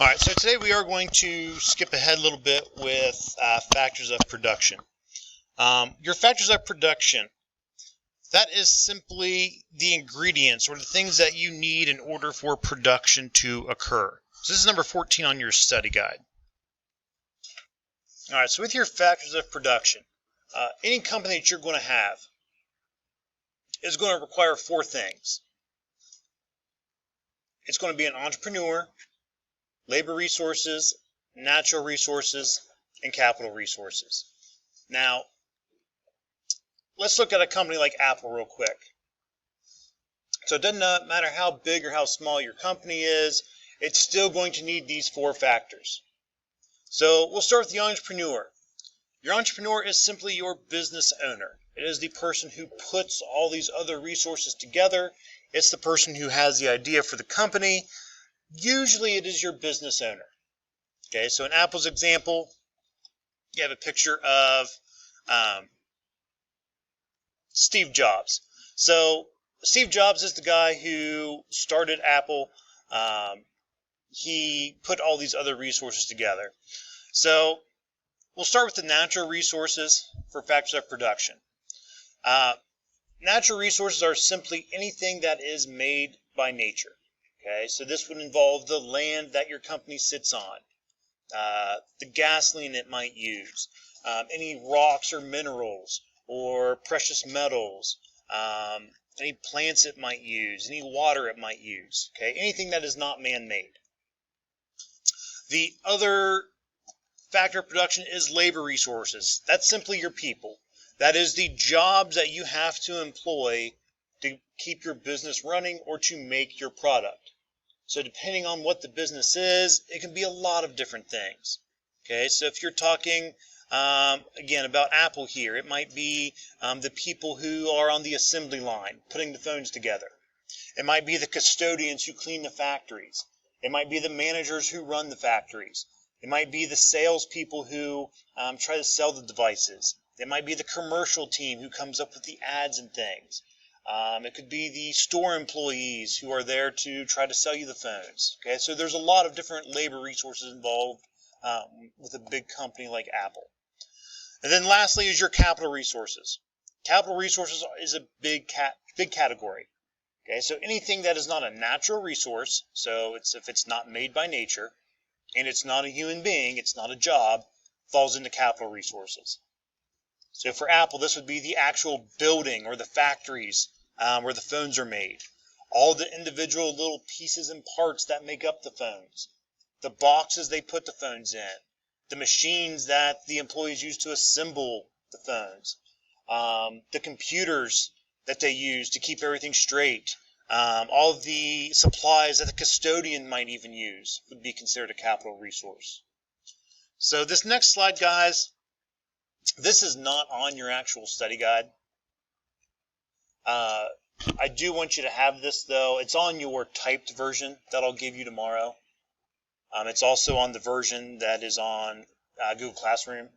All right, so today we are going to skip ahead a little bit with factors of production. Your factors of production, that is simply the ingredients or the things that you need in order for production to occur. So this is number 14 on your study guide. All right, so with your factors of production, any company that you're going to have is going to require four things. It's going to be an entrepreneur, labor resources, natural resources, and capital resources. Now, let's look at a company like Apple real quick. So it doesn't matter how big or how small your company is, it's still going to need these four factors. So we'll start with the entrepreneur. Your entrepreneur is simply your business owner. It is the person who puts all these other resources together. It's the person who has the idea for the company. Usually it is your business owner. Okay, so in Apple's example, you have a picture of Steve Jobs. So Steve Jobs is the guy who started Apple. He put all these other resources together. So we'll start with the natural resources for factors of production. Natural resources are simply anything that is made by nature. Okay, so this would involve the land that your company sits on, the gasoline it might use, any rocks or minerals or precious metals, any plants it might use, any water it might use. Okay, anything that is not man-made. The other factor of production is labor resources. That's simply your people. That is the jobs that you have to employ to keep your business running or to make your product. So depending on what the business is, it can be a lot of different things. Okay, so if you're talking, again, about Apple here, it might be the people who are on the assembly line putting the phones together. It might be the custodians who clean the factories. It might be the managers who run the factories. It might be the salespeople who try to sell the devices. It might be the commercial team who comes up with the ads and things. It could be the store employees who are there to try to sell you the phones. Okay, so there's a lot of different labor resources involved with a big company like Apple. And then lastly is your capital resources. Capital resources is a big category. Okay, so anything that is not a natural resource, so if it's not made by nature, and it's not a human being, it's not a job, falls into capital resources. So for Apple, this would be the actual building or the factories where the phones are made. All the individual little pieces and parts that make up the phones. The boxes they put the phones in. The machines that the employees use to assemble the phones. The computers that they use to keep everything straight. All of the supplies that the custodian might even use would be considered a capital resource. So this next slide, guys, this is not on your actual study guide. I do want you to have this, though. It's on your typed version that I'll give you tomorrow. It's also on the version that is on Google Classroom.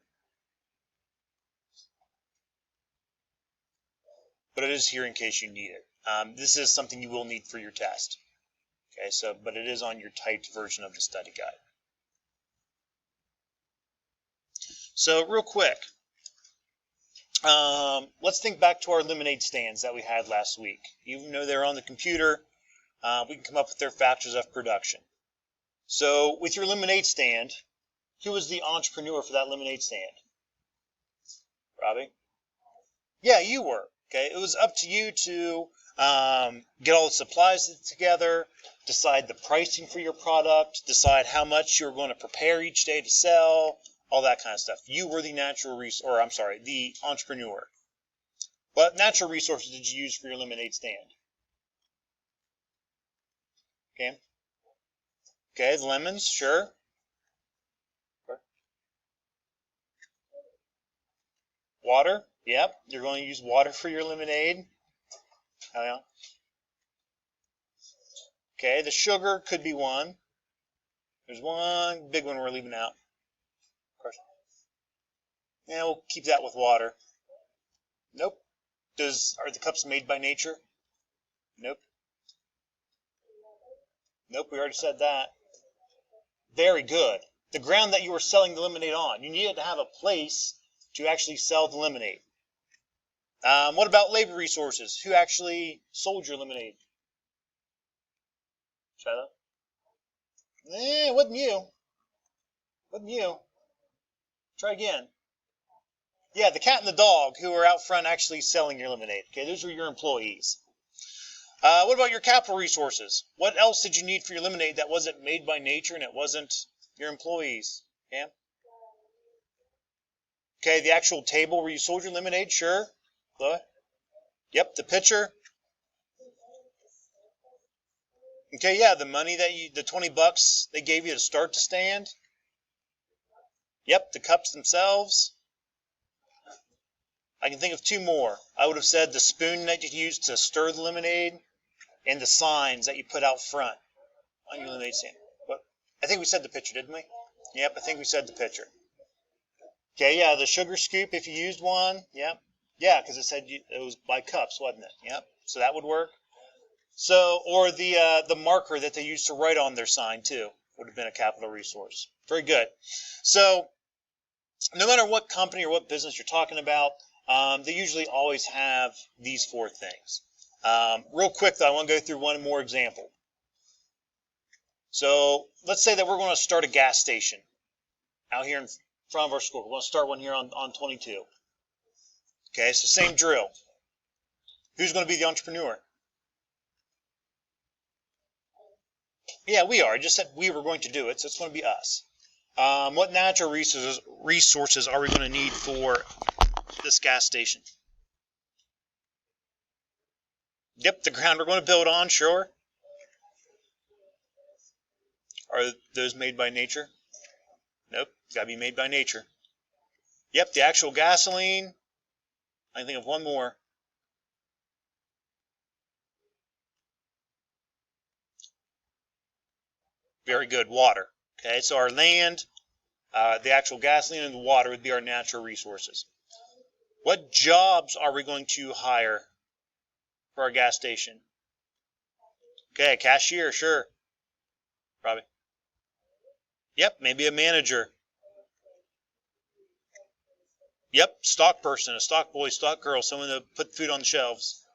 But it is here in case you need it. This is something you will need for your test. Okay, so but it is on your typed version of the study guide. So real quick, let's think back to our lemonade stands that we had last week. Even though they're on the computer, we can come up with their factors of production. So with your lemonade stand, who was the entrepreneur for that lemonade stand? Robbie? Yeah, you were. Okay, it was up to you to get all the supplies together, decide the pricing for your product, decide how much you're going to prepare each day to sell, all that kind of stuff. You were the the entrepreneur. What natural resources did you use for your lemonade stand? Okay. Okay, the lemons, sure. Water, yep. You're going to use water for your lemonade. Oh, yeah. Okay, the sugar could be one. There's one big one we're leaving out. Of course. Yeah, we'll keep that with water. Nope. Are the cups made by nature? Nope. Nope, we already said that. Very good. The ground that you were selling the lemonade on. You needed to have a place to actually sell the lemonade. What about labor resources? Who actually sold your lemonade? Shiloh? It wasn't you. Wasn't you. Try again. Yeah, the cat and the dog who were out front actually selling your lemonade. Okay, those were your employees. What about your capital resources? What else did you need for your lemonade that wasn't made by nature and it wasn't your employees? Cam? Okay, the actual table where you sold your lemonade, sure. Chloe? Yep, the pitcher. Okay, yeah, the money that the $20 they gave you to start the stand. Yep, the cups themselves. I can think of two more. I would have said the spoon that you used to stir the lemonade and the signs that you put out front on your lemonade stand. But I think we said the pitcher, didn't we? Yep, I think we said the pitcher. Okay, yeah, the sugar scoop if you used one. Yep. Yeah, because it said it was by cups, wasn't it? Yep. So that would work. So, or the marker that they used to write on their sign too would have been a capital resource. Very good. So, no matter what company or what business you're talking about, they usually always have these four things. Real quick though, I want to go through one more example. So, let's say that we're going to start a gas station out here in front of our school. We're going to start one here on 22. Okay, so same drill. Who's going to be the entrepreneur? Yeah, we are. I just said we were going to do it, so it's going to be us. What natural resources are we going to need for this gas station? Yep, the ground we're going to build on, sure. Are those made by nature? Nope, got to be made by nature. Yep, the actual gasoline. I can think of one more. Very good, water. Okay, so our land, the actual gasoline, and the water would be our natural resources. What jobs are we going to hire for our gas station? Okay, cashier, sure. Probably. Yep, maybe a manager. Yep, stock person, a stock boy, stock girl, someone to put food on the shelves.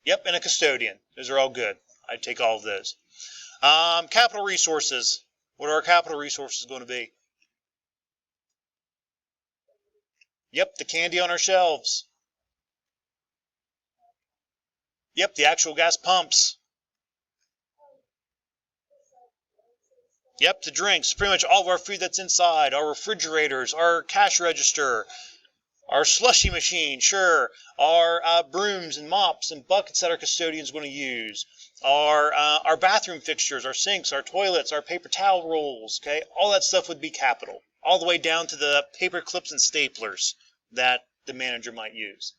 Yep, and a custodian. Those are all good. I'd take all of those. Capital resources. What are our capital resources going to be? Yep, the candy on our shelves. Yep, the actual gas pumps. Yep, the drinks. Pretty much all of our food that's inside. Our refrigerators, our cash register, our slushy machine, sure. Our brooms and mops and buckets that our custodian's going to use. Our bathroom fixtures, our sinks, our toilets, our paper towel rolls, okay? All that stuff would be capital. All the way down to the paper clips and staplers that the manager might use.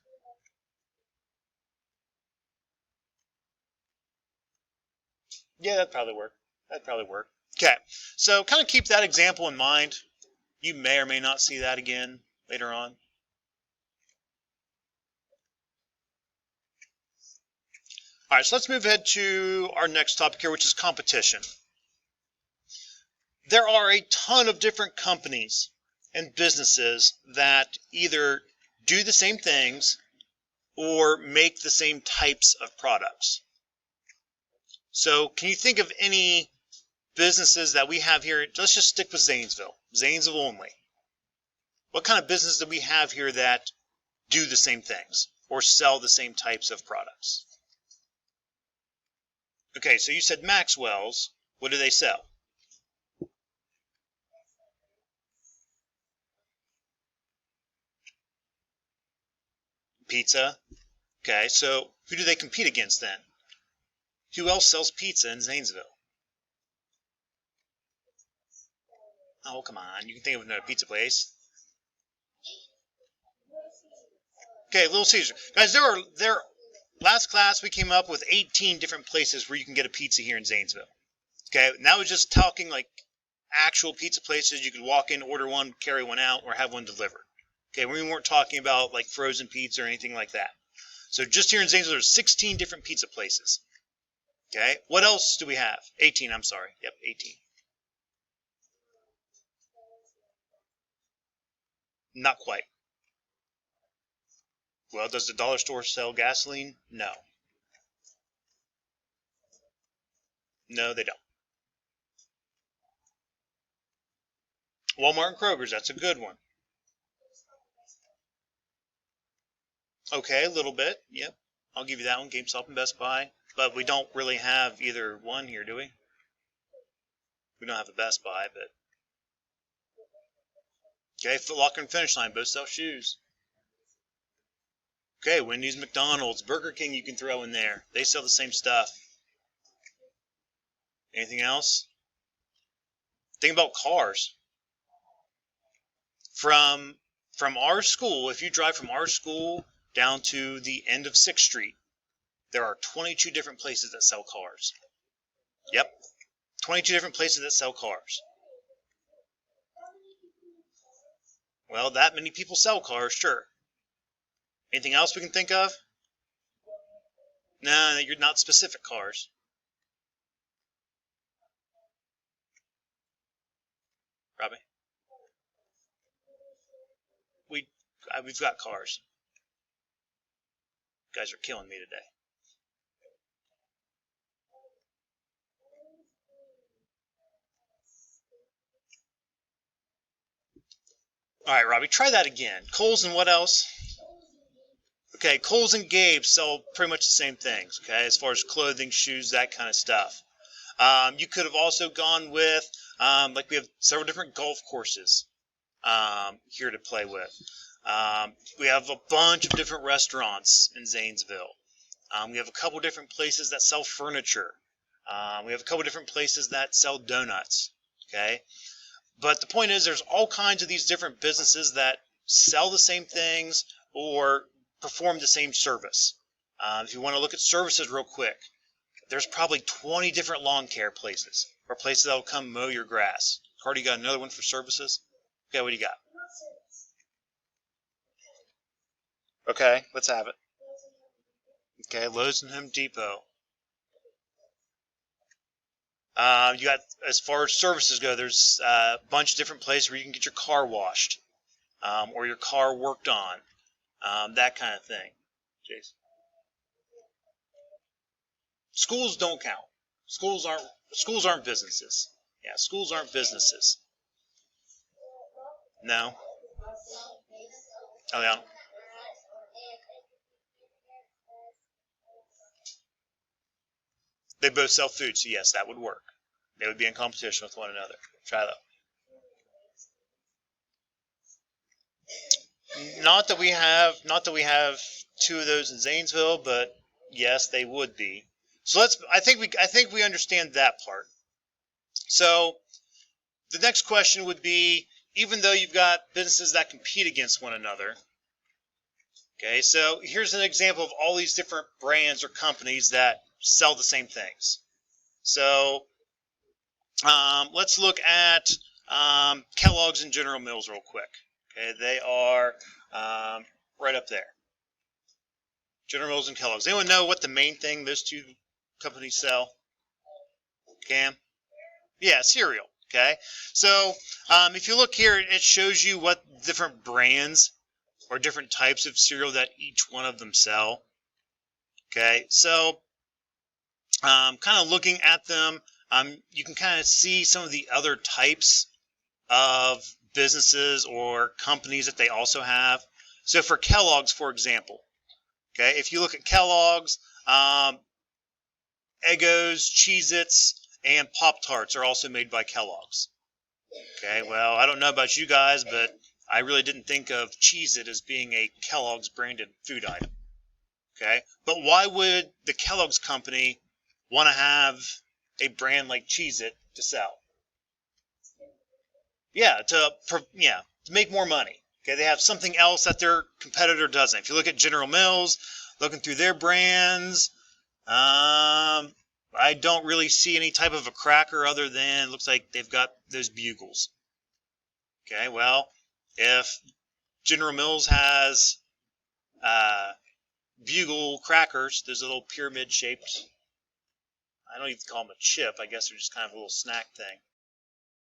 Yeah, that'd probably work. That'd probably work. Okay, so kind of keep that example in mind. You may or may not see that again later on. All right, so let's move ahead to our next topic here, which is competition. There are a ton of different companies and businesses that either do the same things or make the same types of products. So can you think of any businesses that we have here? Let's just stick with Zanesville only. What kind of business do we have here that do the same things or sell the same types of products? Okay, so you said Maxwell's. What do they sell? Pizza. Okay, so who do they compete against then? Who else sells pizza in Zanesville? Oh, come on. You can think of another pizza place. Okay, Little Caesar. Guys, last class we came up with 18 different places where you can get a pizza here in Zanesville. Okay, now we're just talking like actual pizza places. You could walk in, order one, carry one out, or have one delivered. Okay, we weren't talking about like frozen pizza or anything like that. So just here in Zanesville, there's 16 different pizza places. Okay, what else do we have? 18, I'm sorry. Yep, 18. Not quite. Well, does the dollar store sell gasoline? No. No, they don't. Walmart and Kroger's, that's a good one. Okay, a little bit. Yep. I'll give you that one, GameStop and Best Buy. But we don't really have either one here, do we? We don't have a Best Buy, but... Okay, Foot Locker and Finish Line both sell shoes. Okay, Wendy's, McDonald's, Burger King you can throw in there. They sell the same stuff. Anything else? Think about cars. From our school, if you drive from our school down to the end of 6th Street, there are 22 different places that sell cars. Yep, 22 different places that sell cars. Well, that many people sell cars, sure. Anything else we can think of? No, you're not specific cars. Robbie? We've got cars. You guys are killing me today. All right, Robbie, try that again. Kohl's and what else? Okay, Kohl's and Gabe sell pretty much the same things, okay, as far as clothing, shoes, that kind of stuff. You could have also gone with, like we have several different golf courses here to play with. We have a bunch of different restaurants in Zanesville. We have a couple different places that sell furniture. We have a couple different places that sell donuts, okay? But the point is there's all kinds of these different businesses that sell the same things or perform the same service. If you want to look at services real quick, there's probably 20 different lawn care places or places that will come mow your grass. Cardi, you got another one for services? Okay, what do you got? Okay, let's have it. Okay, Lowe's and Home Depot. You got, as far as services go, there's a bunch of different places where you can get your car washed or your car worked on, that kind of thing. Jason? Schools don't count. Schools aren't businesses. Yeah, schools aren't businesses. No. Oh, yeah. They both sell food, so yes, that would work. They would be in competition with one another. Try that. Not that we have two of those in Zanesville, but yes, they would be. So I think we understand that part. So the next question would be, even though you've got businesses that compete against one another, okay, so here's an example of all these different brands or companies that sell the same things. So let's look at Kellogg's and General Mills real quick. Okay, they are right up there. General Mills and Kellogg's. Anyone know what the main thing those two companies sell? Cam? Yeah, cereal. Okay, so if you look here, it shows you what different brands or different types of cereal that each one of them sell. Okay, so kind of looking at them, you can kind of see some of the other types of businesses or companies that they also have. So for Kellogg's, for example, okay, if you look at Kellogg's, Eggos, Cheez-Its, and Pop-Tarts are also made by Kellogg's. Okay, well, I don't know about you guys, but I really didn't think of Cheez-It as being a Kellogg's branded food item. Okay, but why would the Kellogg's company want to have a brand like Cheez-It to sell? Yeah, to make more money. Okay, they have something else that their competitor doesn't. If you look at General Mills, looking through their brands, I don't really see any type of a cracker other than it looks like they've got those bugles. Okay, well, if General Mills has bugle crackers, those little pyramid shaped, I don't even call them a chip, I guess they're just kind of a little snack thing.